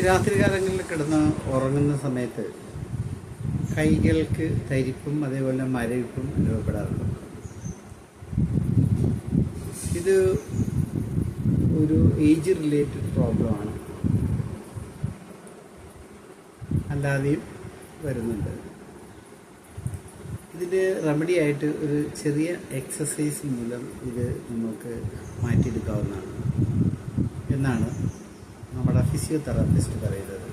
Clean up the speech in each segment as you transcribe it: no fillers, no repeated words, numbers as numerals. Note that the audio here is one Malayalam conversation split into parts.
രാത്രികാലങ്ങളിൽ കിടന്ന് ഉറങ്ങുന്ന സമയത്ത് കൈകൾക്ക് തരിപ്പും അതേപോലെ മരവിപ്പും അനുഭവപ്പെടാറുണ്ട്. ഇത് ഒരു ഏജ് റിലേറ്റഡ് പ്രോബ്ലമാണ്, അല്ലാതെയും വരുന്നുണ്ട്. ഇതിൻ്റെ റെമഡി ആയിട്ട് ഒരു ചെറിയ എക്സസൈസ് മൂലം ഇത് നമുക്ക് മാറ്റിയെടുക്കാവുന്നതാണ് എന്നാണ് നമ്മുടെ ഫിസിയോതെറാപ്പിസ്റ്റ് പറയുന്നത്.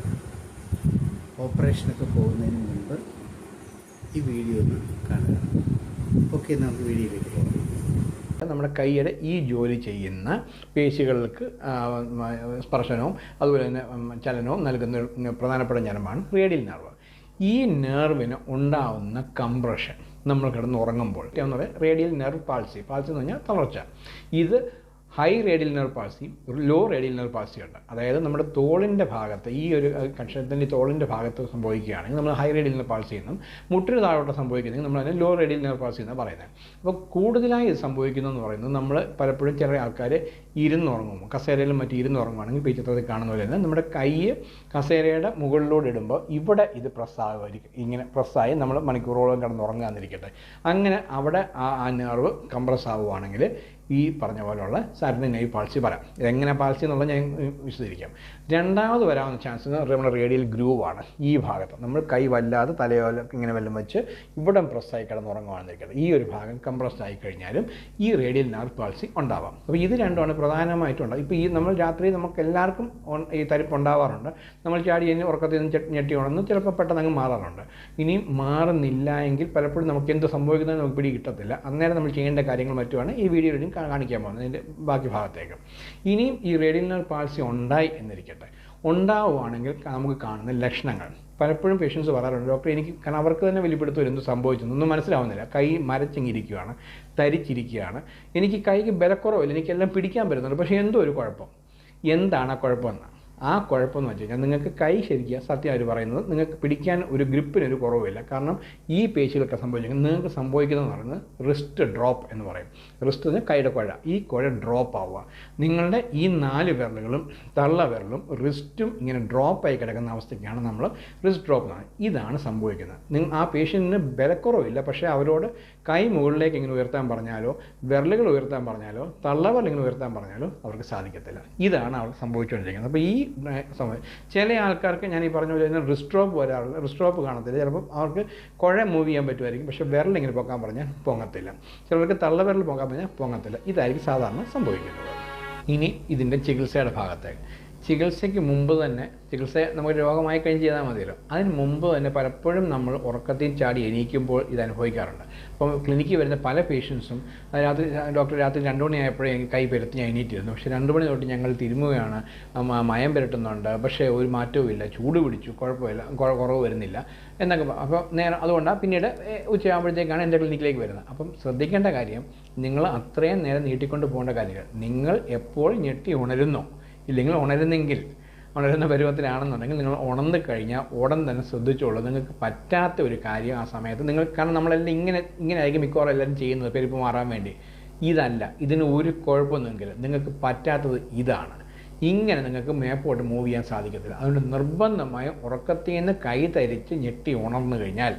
ഓപ്പറേഷനൊക്കെ പോകുന്നതിന് മുൻപ് ഈ വീഡിയോ ഒന്ന് കാണുക. ഓക്കെ, നമുക്ക് വീഡിയോയിലേക്ക് പോകാം. നമ്മുടെ കൈയുടെ ഈ ജോലി ചെയ്യുന്ന പേശികൾക്ക് സ്പർശനവും അതുപോലെ തന്നെ ചലനവും നൽകുന്ന പ്രധാനപ്പെട്ട ഞരമ്പാണ് റേഡിയൽ നെർവ്. ഈ നെർവിന് ഉണ്ടാവുന്ന കംപ്രഷൻ നമ്മൾ കിടന്ന് ഉറങ്ങുമ്പോൾ എന്ന് പറയുന്നത് റേഡിയൽ നെർവ് പാൾസി. പാൾസി എന്ന് പറഞ്ഞാൽ തളർച്ച. ഇത് high radial nerve palsy, low radial nerve palsy ഉണ്ട്. അതായത് നമ്മുടെ തോളിൻ്റെ ഭാഗത്ത്, ഈ ഒരു കക്ഷത്തിൻ്റെ തോളിൻ്റെ ഭാഗത്ത് സംഭവിക്കുകയാണെങ്കിൽ നമ്മൾ ഹൈ റേഡിയൽ നെർവ് പാൾസി എന്നും, മുട്ടിന് താഴോട്ട് സംഭവിക്കുന്നെങ്കിൽ നമ്മൾ അതിനെ ലോ റേഡിയൽ നെർവ് പാൾസി എന്നാണ് പറയുന്നത്. അപ്പോൾ കൂടുതലായി ഇത് സംഭവിക്കുന്നതെന്ന് പറയുന്നത് നമ്മൾ പലപ്പോഴും ചില ആൾക്കാർ ഇരുന്നുറങ്ങുമ്പോൾ, കസേരയിലും മറ്റും ഇരുന്നുറങ്ങുകയാണെങ്കിൽ ഇപ്പോൾ ഈ ചിത്രത്തിൽ കാണുന്ന പോലെ തന്നെ നമ്മുടെ കൈ കസേരയുടെ മുകളിലൂടെ ഇടുമ്പോൾ ഇവിടെ ഇത് പ്രസ്സാകുമായിരിക്കും. ഇങ്ങനെ പ്രസ്സായി നമ്മൾ മണിക്കൂറോളം കിടന്നുറങ്ങാന്നിരിക്കട്ടെ. അങ്ങനെ അവിടെ ആ നെർവ് കംപ്രസ് ആവുകയാണെങ്കിൽ ഈ പറഞ്ഞ പോലെയുള്ള സാറ്റർഡേ നൈറ്റ് പാൾസി വരാം. ഇതെങ്ങനെ പാൾസി എന്നുള്ളത് ഞാൻ വിശദീകരിക്കാം. രണ്ടാമത് വരാവുന്ന ചാൻസ് നമ്മുടെ റേഡിയൽ ഗ്രൂവാണ്. ഈ ഭാഗത്ത് നമ്മൾ കൈ വല്ലാതെ തലയോല ഇങ്ങനെ വല്ലതും വെച്ച് ഇവിടെ പ്രസ്സായി കിടന്നുറങ്ങുകയാണെന്നിരിക്കട്ടെ. ഈ ഒരു ഭാഗം കംപ്രസ്ഡ് ആയി കഴിഞ്ഞാലും ഈ റേഡിയൽ നെർവ് പാൾസി ഉണ്ടാവാം. അപ്പോൾ ഇത് രണ്ടുമാണ് പ്രധാനമായിട്ടും ഉണ്ടാകും. ഇപ്പോൾ ഈ നമ്മൾ രാത്രി നമുക്ക് എല്ലാവർക്കും ഈ തരിപ്പ് ഉണ്ടാവാറുണ്ട്. നമ്മൾ ചാടി കഴിഞ്ഞ് ഉറക്കത്തിൽ നിന്ന് ഞെട്ടി ഉണർന്ന് ചിലപ്പോൾ പെട്ടെന്ന് അങ്ങ് മാറാറുണ്ട്. ഇനിയും മാറുന്നില്ല എങ്കിൽ പലപ്പോഴും നമുക്ക് എന്ത് സംഭവിക്കുന്നതെന്ന് നമുക്ക് പിടി കിട്ടത്തില്ല. അന്നേരം നമ്മൾ ചെയ്യേണ്ട കാര്യങ്ങൾ മറ്റുമാണ് ഈ വീഡിയോയിലും കാണിക്കാൻ പോകുന്നത്, ഇതിൻ്റെ ബാക്കി ഭാഗത്തേക്ക്. ഇനിയും ഈ റേഡിയൽ നെർവ് പാൾസി ഉണ്ടായി എന്നിരിക്കട്ടെ, ഉണ്ടാവുകയാണെങ്കിൽ നമുക്ക് കാണുന്ന ലക്ഷണങ്ങൾ പലപ്പോഴും പേഷ്യൻസ് പറയാറുണ്ട്, ഡോക്ടർ എനിക്ക്, കാരണം അവർക്ക് തന്നെ വെളിപ്പെടുത്തും എന്ത് സംഭവിച്ചൊന്നും മനസ്സിലാവുന്നില്ല. കൈ മരച്ചിങ്ങിരിക്കുകയാണ്, തരിച്ചിരിക്കുകയാണ്, എനിക്ക് കൈക്ക് ബലക്കുറവില്ല, എനിക്കെല്ലാം പിടിക്കാൻ പറ്റുന്നുണ്ട്, പക്ഷേ എന്തോ ഒരു കുഴപ്പം. എന്താണ് ആ കുഴപ്പമെന്ന്? ആ കുഴപ്പമെന്ന് വെച്ച് കഴിഞ്ഞാൽ നിങ്ങൾക്ക് കൈ ശരിക്കുക, സത്യം അവർ പറയുന്നത് നിങ്ങൾക്ക് പിടിക്കാൻ ഒരു ഗ്രിപ്പിനൊരു കുറവില്ല. കാരണം ഈ പേശികളൊക്കെ സംഭവിച്ചെങ്കിൽ നിങ്ങൾക്ക് സംഭവിക്കുന്നതെന്ന് പറയുന്നത് റിസ്റ്റ് ഡ്രോപ്പ് എന്ന് പറയും. റിസ്റ്റ് എന്ന് കൈയുടെ കുഴ, ഈ കുഴ ഡ്രോപ്പ് ആവുക. നിങ്ങളുടെ ഈ 4 വിരലുകളും തള്ള വിരലും റിസ്റ്റും ഇങ്ങനെ ഡ്രോപ്പായി കിടക്കുന്ന അവസ്ഥയ്ക്കാണ് നമ്മൾ റിസ്റ്റ് ഡ്രോപ്പ് എന്നാണ്. ഇതാണ് സംഭവിക്കുന്നത്. ആ പേഷ്യൻറ്റിന് ബലക്കുറവില്ല, പക്ഷേ അവരോട് കൈ മുകളിലേക്ക് ഇങ്ങനെ ഉയർത്താൻ പറഞ്ഞാലോ, വിരലുകൾ ഉയർത്താൻ പറഞ്ഞാലോ, തള്ളവിരൽ ഇങ്ങനെ ഉയർത്താൻ പറഞ്ഞാലോ അവർക്ക് സാധിക്കത്തില്ല. ഇതാണ് അവർക്ക് സംഭവിച്ചുകൊണ്ടിരിക്കുന്നത്. അപ്പോൾ ഈ സമയം ചില ആൾക്കാർക്ക് ഞാൻ ഈ പറഞ്ഞ പോലെ തന്നെ റിസ്റ്റ് ഡ്രോപ്പ് വരാറില്ല, റിസ്റ്റ് ഡ്രോപ്പ് കാണത്തില്ല. ചിലപ്പം അവർക്ക് കുഴ മൂവ് ചെയ്യാൻ പറ്റുമായിരിക്കും, പക്ഷേ വിരൽ ഇങ്ങനെ പൊക്കാൻ പറഞ്ഞാൽ പൊങ്ങത്തില്ല. ചിലർക്ക് തള്ളവിരൽ പൊക്കാൻ പറഞ്ഞാൽ പൊങ്ങത്തില്ല. ഇതായിരിക്കും സാധാരണ സംഭവിക്കുന്നത്. ഇനി ഇതിൻ്റെ ചികിത്സയുടെ ഭാഗത്തേക്ക്, ചികിത്സയ്ക്ക് മുമ്പ് തന്നെ, ചികിത്സ നമുക്ക് രോഗമായി കഴിഞ്ഞ് ചെയ്താൽ മതിയല്ലോ, അതിന് മുമ്പ് തന്നെ പലപ്പോഴും നമ്മൾ ഉറക്കത്തിൽ ചാടി എണീക്കുമ്പോൾ ഇത് അനുഭവിക്കാറുണ്ട്. അപ്പം ക്ലിനിക്കിൽ വരുന്ന പല പേഷ്യൻസും ഡോക്ടർ രാത്രി 2 മണിയായപ്പോഴേ എനിക്ക് കൈ പെരുത്തി ഞാൻ എണീറ്റിരുന്നു, പക്ഷേ 2 മണി തൊട്ട് ഞങ്ങൾ തിരുമുകയാണ്, മയം പുരട്ടുന്നുണ്ട്, പക്ഷേ ഒരു മാറ്റവും ഇല്ല, ചൂട് പിടിച്ചു, കുഴപ്പമില്ല, കുറവ് വരുന്നില്ല എന്നൊക്കെ. അപ്പോൾ അതുകൊണ്ടാണ് പിന്നീട് ഉച്ചയാകുമ്പോഴത്തേക്കാണ് എൻ്റെ ക്ലിനിക്കിലേക്ക് വരുന്നത്. അപ്പം ശ്രദ്ധിക്കേണ്ട കാര്യം, നിങ്ങൾ അത്രയും നേരം നീട്ടിക്കൊണ്ട് പോകേണ്ട കാര്യങ്ങൾ, നിങ്ങൾ എപ്പോൾ ഞെട്ടി ഉണരുന്നോ, ഇല്ലെങ്കിൽ ഉണരുന്ന പരുവത്തിലാണെന്നുണ്ടെങ്കിൽ നിങ്ങൾ ഉണർന്നു കഴിഞ്ഞാൽ ഉടൻ തന്നെ ശ്രദ്ധിച്ചോളൂ. നിങ്ങൾക്ക് പറ്റാത്ത ഒരു കാര്യം ആ സമയത്ത് നിങ്ങൾ, കാരണം നമ്മളെല്ലാം ഇങ്ങനെ ആയിരിക്കും മിക്കവാറും എല്ലാവരും ചെയ്യുന്നത് പെരുപ്പ് മാറാൻ വേണ്ടി. ഇതല്ല, ഇതിന് ഒരു കുഴപ്പമൊന്നുമെങ്കിലും നിങ്ങൾക്ക് പറ്റാത്തത് ഇതാണ്. ഇങ്ങനെ നിങ്ങൾക്ക് മേപ്പോട്ട് മൂവ് ചെയ്യാൻ സാധിക്കത്തില്ല. അതുകൊണ്ട് നിർബന്ധമായും ഉറക്കത്തിൽ നിന്ന് കൈ തരിച്ച് ഞെട്ടി ഉണർന്നു കഴിഞ്ഞാൽ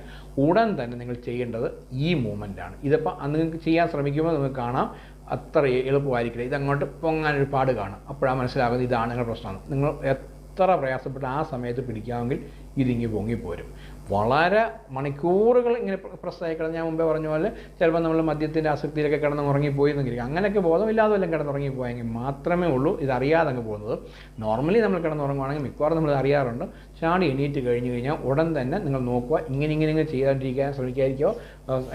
ഉടൻ തന്നെ നിങ്ങൾ ചെയ്യേണ്ടത് ഈ മൂവ്മെൻറ്റാണ്. ഇതിപ്പോൾ നിങ്ങൾക്ക് ചെയ്യാൻ ശ്രമിക്കുമ്പോൾ നിങ്ങൾക്ക് കാണാം അത്ര എളുപ്പമായിരിക്കില്ല. ഇതങ്ങോട്ട് പൊങ്ങാനൊരു പാട് കാണും. അപ്പോഴാണ് മനസ്സിലാകുന്നത് ഇതാണ് നിങ്ങളുടെ പ്രശ്നം. നിങ്ങൾ എത്ര പ്രയാസപ്പെട്ട് ആ സമയത്ത് പിടിക്കാമെങ്കിൽ ഇതിങ്ങി പൊങ്ങിപ്പോരും. വളരെ മണിക്കൂറുകൾ ഇങ്ങനെ പ്രസ്സായി കിടന്ന്, ഞാൻ മുമ്പേ പറഞ്ഞ പോലെ ചിലപ്പോൾ നമ്മൾ മദ്യത്തിൻ്റെ ആസക്തിയിലൊക്കെ കിടന്ന് ഉറങ്ങിപ്പോയി എന്നെങ്കിൽ, അങ്ങനെയൊക്കെ ബോധമില്ലാതെ വല്ലതും കിടന്നുറങ്ങിപ്പോയെങ്കിൽ മാത്രമേ ഉള്ളൂ ഇതറിയാതെ അങ്ങ് പോകുന്നത്. നോർമലി നമ്മൾ കിടന്നുറങ്ങുവാണെങ്കിൽ മിക്കവാറും നമ്മൾ അറിയാറുണ്ട്. ചാടി എണീറ്റ് കഴിഞ്ഞ് കഴിഞ്ഞാൽ ഉടൻ തന്നെ നിങ്ങൾ നോക്കുക, ഇങ്ങനെ ചെയ്യാണ്ടിരിക്കാൻ ശ്രമിക്കാതിരിക്കുക,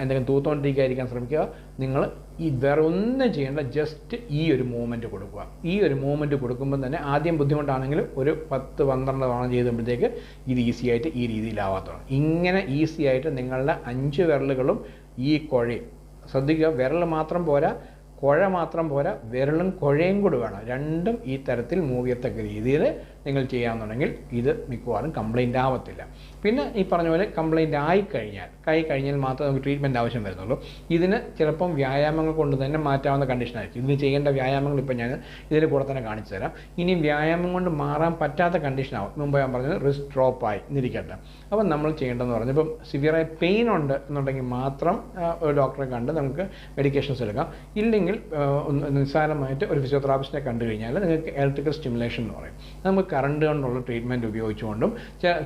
എന്തെങ്കിലും തൂത്തുകൊണ്ടിരിക്കാതിരിക്കാൻ ശ്രമിക്കുക. നിങ്ങൾ ഈ വേറെ ഒന്നും ചെയ്യേണ്ട, ജസ്റ്റ് ഈ ഒരു മൂവ്മെൻറ്റ് കൊടുക്കുക. ഈ ഒരു മൂവ്മെൻറ്റ് കൊടുക്കുമ്പോൾ തന്നെ ആദ്യം ബുദ്ധിമുട്ടാണെങ്കിലും ഒരു 10-12 തവണ ചെയ്തപ്പോഴത്തേക്ക് ഇത് ഈസി ആയിട്ട് ഈ രീതിയിലാവാത്തതാണ്. ഇങ്ങനെ ഈസി ആയിട്ട് നിങ്ങളുടെ 5 വിരലുകളും ഈ കുഴയും, ശ്രദ്ധിക്കുക, വിരൽ മാത്രം പോരാ, കുഴ മാത്രം പോരാ, വിരലും കുഴയും കൂടി വേണം. രണ്ടും ഈ തരത്തിൽ മൂവ് ചെയ്യത്തക്ക രീതിയിൽ നിങ്ങൾ ചെയ്യാമെന്നുണ്ടെങ്കിൽ ഇത് മിക്കവാറും കംപ്ലൈൻ്റ് ആവത്തില്ല. പിന്നെ ഈ പറഞ്ഞ പോലെ കംപ്ലൈൻ്റ് കഴിഞ്ഞാൽ മാത്രമേ നമുക്ക് ട്രീറ്റ്മെൻറ്റ് ആവശ്യം വരുന്നുള്ളൂ. ഇതിന് ചിലപ്പം വ്യായാമങ്ങൾ കൊണ്ട് തന്നെ മാറ്റാവുന്ന കണ്ടീഷനായിരിക്കും. ഇതിന് ചെയ്യേണ്ട വ്യായാമങ്ങൾ ഇപ്പോൾ ഞാൻ ഇതിൽ കൂടെ തന്നെ കാണിച്ചു തരാം. ഇനി വ്യായാമം കൊണ്ട് മാറാൻ പറ്റാത്ത കണ്ടീഷനാവും. മുമ്പ് ഞാൻ പറഞ്ഞത് റിസ്ക് ഡ്രോപ്പായി എന്നിരിക്കട്ടെ. അപ്പം നമ്മൾ ചെയ്യേണ്ടതെന്ന് പറഞ്ഞാൽ ഇപ്പം സിവിയറായി പെയിൻ ഉണ്ട് എന്നുണ്ടെങ്കിൽ മാത്രം ഒരു ഡോക്ടറെ കണ്ട് നമുക്ക് മെഡിക്കേഷൻസ് എടുക്കാം. ഇല്ലെങ്കിൽ നിസ്സാരമായിട്ട് ഒരു ഫിസിയോതെറാപ്പിസ്റ്റിനെ കണ്ടു കഴിഞ്ഞാൽ നിങ്ങൾക്ക് ഇലക്ട്രിക്കൽ സ്റ്റിമുലേഷൻ എന്ന് പറയും. നമുക്ക് കറണ്ട് കൊണ്ടുള്ള ട്രീറ്റ്മെൻറ്റ് ഉപയോഗിച്ചുകൊണ്ടും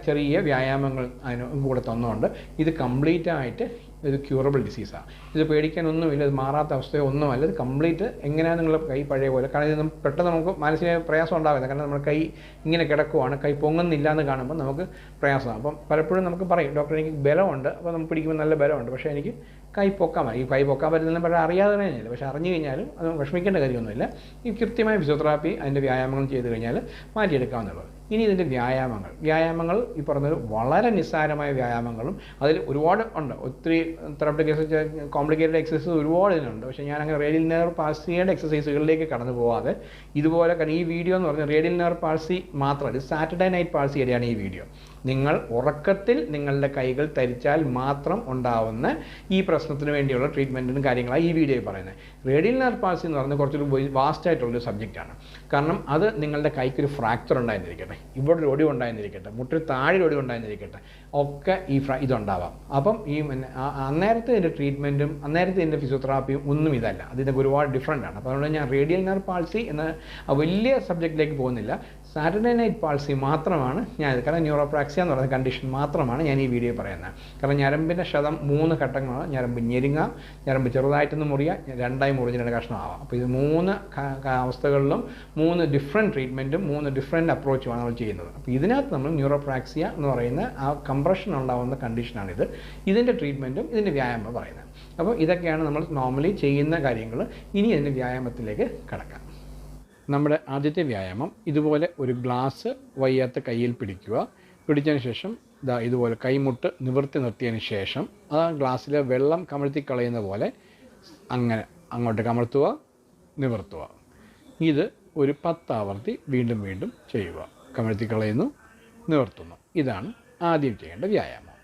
ചെറിയ വ്യായാമങ്ങൾ അതിന് കൂടെ തന്നുകൊണ്ട് ഇത് കംപ്ലീറ്റ് ആയിട്ട് ഇത് ക്യൂറബിൾ ഡിസീസാണ്. ഇത് പേടിക്കാനൊന്നുമില്ല, ഇത് മാറാത്ത അവസ്ഥയോ ഒന്നുമല്ല. ഇത് കംപ്ലീറ്റ് എങ്ങനെയാണ് നിങ്ങളുടെ കൈ പഴയ പോലെ, കാരണം ഇത് പെട്ടെന്ന് നമുക്ക് മാനസിക പ്രയാസം ഉണ്ടാവില്ല. കാരണം നമ്മുടെ കൈ ഇങ്ങനെ കിടക്കുവാണ്, കൈ പൊങ്ങുന്നില്ല എന്ന് കാണുമ്പോൾ നമുക്ക് പ്രയാസമാണ്. അപ്പം പലപ്പോഴും നമുക്ക് പറയും, ഡോക്ടർ എനിക്ക് ബലമുണ്ട്, അപ്പോൾ നമുക്ക് പിടിക്കുമ്പോൾ നല്ല ബലമുണ്ട്, പക്ഷേ എനിക്ക് കൈ പൊക്കാൻ പറ്റും. ഈ കൈ പൊക്കാൻ പറ്റുന്നതിന് പക്ഷേ അറിയാതെ തന്നെയില്ല. പക്ഷേ അറിഞ്ഞു കഴിഞ്ഞാലും അത് വിഷമിക്കേണ്ട കാര്യമൊന്നുമില്ല. ഈ കൃത്യമായ ഫിസിയോതെറാപ്പി അതിൻ്റെ വ്യായാമങ്ങൾ ചെയ്ത് കഴിഞ്ഞാൽ മാറ്റിയെടുക്കാവുന്നതാണ്. ഇനി ഇതിൻ്റെ വ്യായാമങ്ങൾ ഈ പറഞ്ഞത് വളരെ നിസ്സാരമായ വ്യായാമങ്ങളും അതിൽ ഒരുപാട് ഉണ്ട്. ഒത്തിരി തെറാപ്പിക് എക്സസൈസ്, കോംപ്ലിക്കേറ്റഡ് എക്സസൈസ് ഒരുപാട് ഇതിനുണ്ട്. പക്ഷേ ഞാൻ അങ്ങനെ റേഡിയൽ നെർവ് പാൾസിയുടെ എക്സസൈസുകളിലേക്ക് കടന്നു പോകാതെ ഇതുപോലെ, കാരണം ഈ വീഡിയോ എന്ന് പറഞ്ഞാൽ റേഡിയൽ നെർവ് പാൾസി മാത്രമല്ല, സാറ്റർഡേ നൈറ്റ് പാൾസിയുടെയാണ് ഈ വീഡിയോ. നിങ്ങൾ ഉറക്കത്തിൽ നിങ്ങളുടെ കൈകൾ തരിച്ചാൽ മാത്രം ഉണ്ടാവുന്ന ഈ പ്രശ്നത്തിന് വേണ്ടിയുള്ള ട്രീറ്റ്മെൻറ്റിനും കാര്യങ്ങളാണ് ഈ വീഡിയോയിൽ പറയുന്നത്. റേഡിയൽ നെർവ് പാൾസി എന്ന് പറയുന്നത് കുറച്ചൊരു വാസ്റ്റായിട്ടുള്ളൊരു സബ്ജക്റ്റാണ്. കാരണം അത് നിങ്ങളുടെ കൈക്കൊരു ഫ്രാക്ചർ ഉണ്ടായിരുന്നിരിക്കട്ടെ, ഇവിടെ ഒരു ഒടിവ് ഉണ്ടായിരുന്നിരിക്കട്ടെ, മുട്ടിൽ താഴെ ഒടിവ് ഉണ്ടായിരുന്നിരിക്കട്ടെ, ഒക്കെ ഇതുണ്ടാവാം. അപ്പം ഈ അന്നേരത്തെ ഇതിൻ്റെ ട്രീറ്റ്മെൻറ്റും അന്നേരത്തെ ഇതിൻ്റെ ഫിസിയോതെറാപ്പിയും ഒന്നും ഇതല്ല, അതിനൊക്കെ ഒരുപാട് ഡിഫറൻ്റ് ആണ്. അപ്പോൾ അതുകൊണ്ട് ഞാൻ റേഡിയൽ നെർവ് പാൾസി എന്ന വലിയ സബ്ജക്റ്റിലേക്ക് പോകുന്നില്ല. സാറ്റർഡേ നൈറ്റ് പാൾസി മാത്രമാണ് ഞാൻ, കാരണം ന്യൂറോപ്രാക്സിയ എന്ന് പറയുന്ന കണ്ടീഷൻ മാത്രമാണ് ഞാൻ ഈ വീഡിയോ പറയുന്നത്. കാരണം ഞരമ്പിൻ്റെ ക്ഷതം 3 ഘട്ടങ്ങളാണ്. ഞരമ്പ് ഞെരുങ്ങുക, ഞരമ്പ് ചെറുതായിട്ടൊന്ന് മുറിയുക, 2 മുറിഞ്ഞ് 2 കഷ്ണമാവാം. അപ്പോൾ ഇത് 3 അവസ്ഥകളിലും 3 ഡിഫറെൻറ്റ് ട്രീറ്റ്മെൻറ്റും 3 ഡിഫറെൻറ്റ് അപ്രോച്ചുമാണ് നമ്മൾ ചെയ്യുന്നത്. അപ്പോൾ ഇതിനകത്ത് നമ്മൾ ന്യൂറോപ്രാക്സിയ എന്ന് പറയുന്ന ആ കംപ്രഷൻ ഉണ്ടാകുന്ന കണ്ടീഷനാണിത്. ഇതിൻ്റെ ട്രീറ്റ്മെൻറ്റും ഇതിൻ്റെ വ്യായാമം പറയുന്നത്. അപ്പോൾ ഇതൊക്കെയാണ് നമ്മൾ നോർമലി ചെയ്യുന്ന കാര്യങ്ങൾ. ഇനി ഇതിൻ്റെ വ്യായാമത്തിലേക്ക് കടക്കാം. നമ്മുടെ ആദ്യത്തെ വ്യായാമം, ഇതുപോലെ ഒരു ഗ്ലാസ് വയ്യാത്ത കയ്യിൽ പിടിച്ചതിന് ശേഷം ഇതുപോലെ കൈമുട്ട് നിവർത്തി നിർത്തിയതിന് ശേഷം ആ ഗ്ലാസ്സിലെ വെള്ളം കമഴ്ത്തി കളയുന്ന പോലെ അങ്ങനെ അങ്ങോട്ട് കമഴ്ത്തുക, നിവർത്തുക. ഇത് ഒരു 10 ആവർത്തി വീണ്ടും ചെയ്യുക. കമഴ്ത്തി കളയുന്നു, നിവർത്തുന്നു. ഇതാണ് ആദ്യം ചെയ്യേണ്ട വ്യായാമം.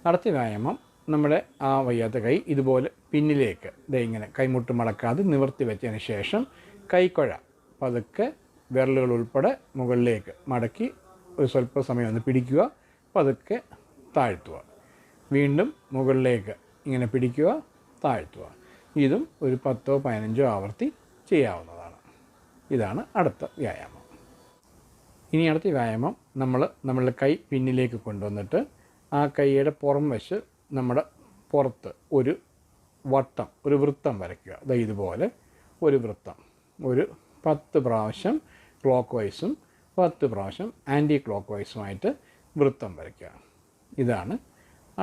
അടുത്ത വ്യായാമം, നമ്മുടെ ആ വയ്യാത്ത കൈ ഇതുപോലെ പിന്നിലേക്ക് ഇങ്ങനെ കൈമുട്ട് മടക്കാതെ നിവർത്തി വെച്ചതിന് ശേഷം കൈക്കുഴ പതുക്കെ വിരലുകൾ ഉൾപ്പെടെ മുകളിലേക്ക് മടക്കി ഒരു സ്വല്പ സമയം ഒന്ന് പിടിക്കുക, പതുക്കെ താഴ്ത്തുക. വീണ്ടും മുകളിലേക്ക് ഇങ്ങനെ പിടിക്കുക, താഴ്ത്തുക. ഇതും ഒരു 10-15 ആവർത്തി ചെയ്യാവുന്നതാണ്. ഇതാണ് അടുത്ത വ്യായാമം. ഇനി അടുത്ത വ്യായാമം, നമ്മളുടെ കൈ പിന്നിലേക്ക് കൊണ്ടുവന്നിട്ട് ആ കൈയുടെ പുറം വശം നമ്മുടെ പുറത്ത് ഒരു വട്ടം, ഒരു വൃത്തം വരയ്ക്കുക. ഇതുപോലെ ഒരു വൃത്തം, ഒരു 10 പ്രാവശ്യം ക്ലോക്ക് വൈസും 10 പ്രാവശ്യം ആൻറ്റി ക്ലോക്ക് വൈസുമായിട്ട് വൃത്തം വരയ്ക്കുക. ഇതാണ്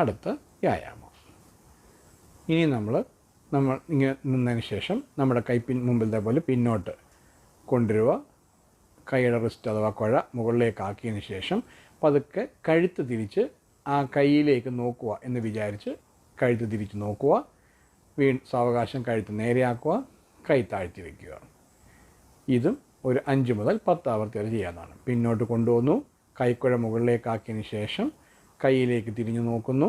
അടുത്ത വ്യായാമം. ഇനി നമ്മൾ ഇങ്ങനെ നിന്നതിന് ശേഷം നമ്മുടെ കൈ മുമ്പിലത്തെ പോലെ പിന്നോട്ട് കൊണ്ടുവരിക. കൈയുടെ റിസ്റ്റ് അഥവാ കുഴ മുകളിലേക്ക് ആക്കിയതിന് ശേഷം പതുക്കെ കഴുത്ത് തിരിച്ച് ആ കൈയിലേക്ക് നോക്കുക എന്ന് വിചാരിച്ച് കഴുത്ത് തിരിച്ച് നോക്കുക. സാവകാശം കഴുത്ത് നേരെയാക്കുക, കൈ താഴ്ത്തി വയ്ക്കുക. ഇതും ഒരു 5 മുതൽ 10 ആവർത്തി വരെ ചെയ്യാവുന്നതാണ്. പിന്നോട്ട് കൊണ്ടുവന്നു, കൈക്കുഴ മുകളിലേക്കാക്കിയതിന് ശേഷം കൈയിലേക്ക് തിരിഞ്ഞു നോക്കുന്നു,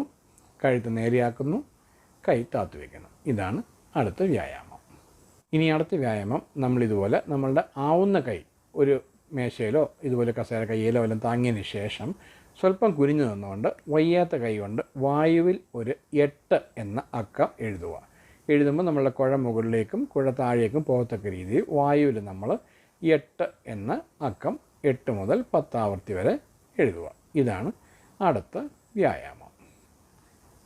കഴുത്ത് നേരെയാക്കുന്നു, കൈ താത്തു വയ്ക്കുന്നു. ഇതാണ് അടുത്ത വ്യായാമം. ഇനി അടുത്ത വ്യായാമം, നമ്മളിതുപോലെ നമ്മളുടെ ആവുന്ന കൈ ഒരു മേശയിലോ ഇതുപോലെ കസേര കയ്യിലോ എല്ലാം താങ്ങിയതിന് ശേഷം സ്വല്പം കുനിഞ്ഞു നിന്നുകൊണ്ട് വയ്യാത്ത കൈ കൊണ്ട് വായുവിൽ ഒരു 8 എന്ന അക്കം എഴുതുക. എഴുതുമ്പോൾ നമ്മളുടെ കുഴ മുകളിലേക്കും കുഴ താഴേക്കും പോകത്തക്ക രീതിയിൽ വായുവിൽ നമ്മൾ 8 എന്ന അക്കം 8 മുതൽ 10 ആവർത്തി വരെ എഴുതുക. ഇതാണ് അടുത്ത വ്യായാമം.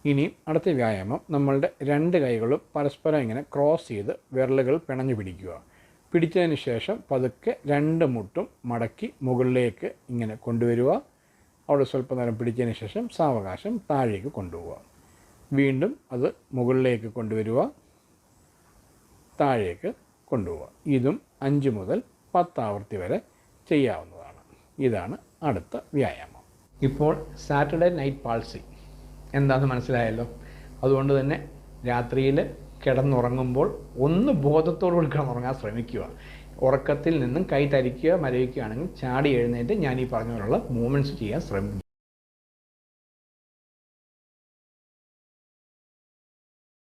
ഇനി അടുത്ത വ്യായാമം, നമ്മളുടെ 2 കൈകളും പരസ്പരം ഇങ്ങനെ ക്രോസ് ചെയ്ത് വിരലുകൾ പിണഞ്ഞു പിടിക്കുക. പിടിച്ചതിന് ശേഷം പതുക്കെ 2 മുട്ടും മടക്കി മുകളിലേക്ക് ഇങ്ങനെ കൊണ്ടുവരിക. അവിടെ സ്വല്പം നേരം പിടിച്ചതിന് ശേഷം സാവകാശം താഴേക്ക് കൊണ്ടുപോവുക. വീണ്ടും അത് മുകളിലേക്ക് കൊണ്ടുവരിക, താഴേക്ക് കൊണ്ടുപോവുക. ഇതും 5 മുതൽ 10 ആവർത്തി വരെ ചെയ്യാവുന്നതാണ്. ഇതാണ് അടുത്ത വ്യായാമം. ഇപ്പോൾ സാറ്റർഡേ നൈറ്റ് പാൾസി എന്താണെന്ന് മനസ്സിലായല്ലോ. അതുകൊണ്ട് തന്നെ രാത്രിയിൽ കിടന്നുറങ്ങുമ്പോൾ ഒന്ന് ബോധത്തോടുകൂടി കിടന്നുറങ്ങാൻ ശ്രമിക്കുക. ഉറക്കത്തിൽ നിന്നും കൈ തരിക്കുക മരവിക്കുകയാണെങ്കിൽ ചാടി എഴുന്നേറ്റ് ഞാൻ ഈ പറഞ്ഞ പോലുള്ള മൂവ്മെൻറ്റ്സ് ചെയ്യാൻ ശ്രമിക്കും.